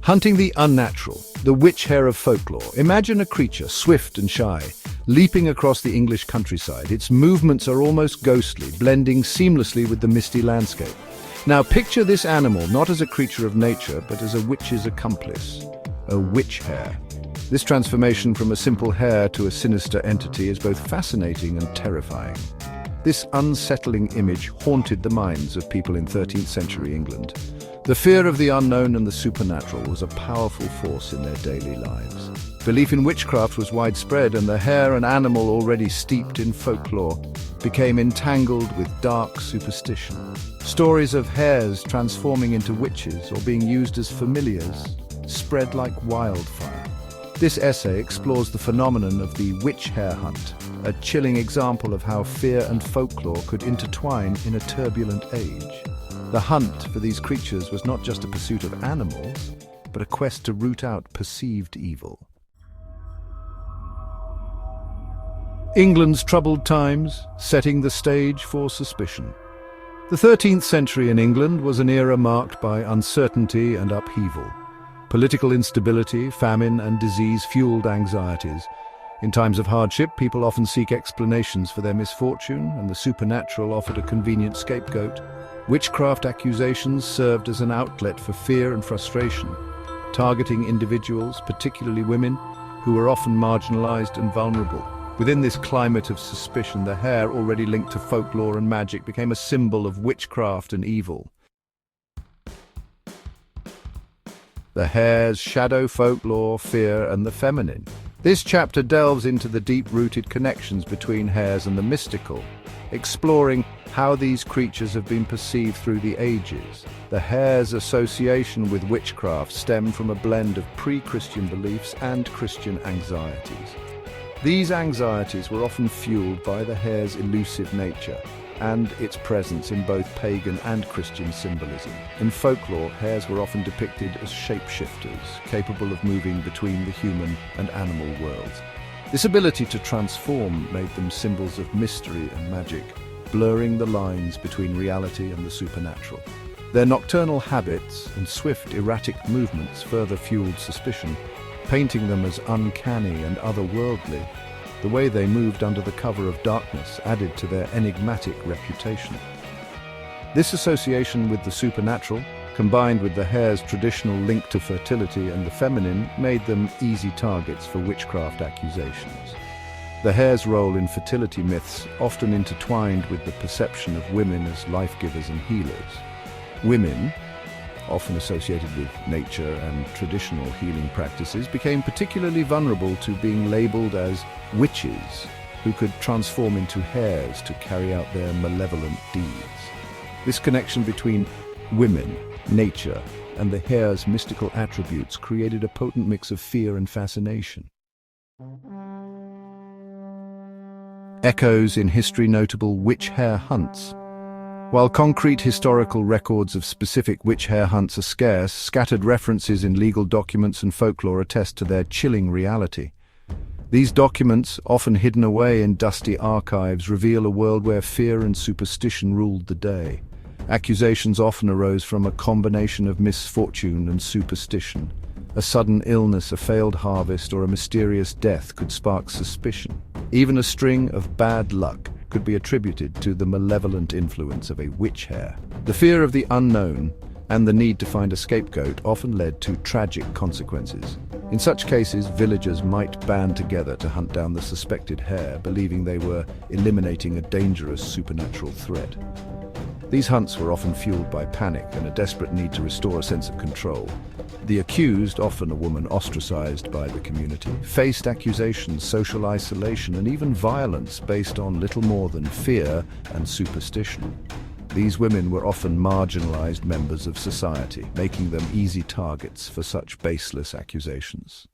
Hunting the unnatural, the Witch-Hare of Folklore. Imagine a creature, swift and shy, leaping across the English countryside. Its movements are almost ghostly, blending seamlessly with the misty landscape. Now picture this animal not as a creature of nature, but as a witch's accomplice, a witch-hare. This transformation from a simple hare to a sinister entity is both fascinating and terrifying. This unsettling image haunted the minds of people in 13th century England. The fear of the unknown and the supernatural was a powerful force in their daily lives. Belief in witchcraft was widespread, and the hare, an animal already steeped in folklore, became entangled with dark superstition. Stories of hares transforming into witches or being used as familiars spread like wildfire. This essay explores the phenomenon of the Witch-Hare hunt, a chilling example of how fear and folklore could intertwine in a turbulent age. The hunt for these creatures was not just a pursuit of animals, but a quest to root out perceived evil. England's troubled times, setting the stage for suspicion. The 13th century in England was an era marked by uncertainty and upheaval. Political instability, famine, and disease fueled anxieties. In times of hardship, people often seek explanations for their misfortune, and the supernatural offered a convenient scapegoat. Witchcraft accusations served as an outlet for fear and frustration, targeting individuals, particularly women, who were often marginalized and vulnerable. Within this climate of suspicion, the hare, already linked to folklore and magic, became a symbol of witchcraft and evil. The hare's shadow, folklore, fear, and the feminine. This chapter delves into the deep-rooted connections between hares and the mystical, exploring how these creatures have been perceived through the ages. The hare's association with witchcraft stemmed from a blend of pre-Christian beliefs and Christian anxieties. These anxieties were often fueled by the hare's elusive nature and its presence in both pagan and Christian symbolism. In folklore, hares were often depicted as shapeshifters, capable of moving between the human and animal worlds. This ability to transform made them symbols of mystery and magic, blurring the lines between reality and the supernatural. Their nocturnal habits and swift, erratic movements further fueled suspicion, painting them as uncanny and otherworldly. The way they moved under the cover of darkness added to their enigmatic reputation. This association with the supernatural, combined with the hare's traditional link to fertility and the feminine, made them easy targets for witchcraft accusations. The hare's role in fertility myths often intertwined with the perception of women as life-givers and healers. Women, often associated with nature and traditional healing practices, became particularly vulnerable to being labeled as witches who could transform into hares to carry out their malevolent deeds. This connection between women, nature, and the hare's mystical attributes created a potent mix of fear and fascination. Echoes in history. Notable witch-hare hunts. While concrete historical records of specific witch-hare hunts are scarce, scattered references in legal documents and folklore attest to their chilling reality. These documents, often hidden away in dusty archives, reveal a world where fear and superstition ruled the day. Accusations often arose from a combination of misfortune and superstition. A sudden illness, a failed harvest, or a mysterious death could spark suspicion. Even a string of bad luck could be attributed to the malevolent influence of a witch-hare. The fear of the unknown and the need to find a scapegoat often led to tragic consequences. In such cases, villagers might band together to hunt down the suspected hare, believing they were eliminating a dangerous supernatural threat. These hunts were often fueled by panic and a desperate need to restore a sense of control. The accused, often a woman ostracized by the community, faced accusations, social isolation, and even violence based on little more than fear and superstition. These women were often marginalized members of society, making them easy targets for such baseless accusations.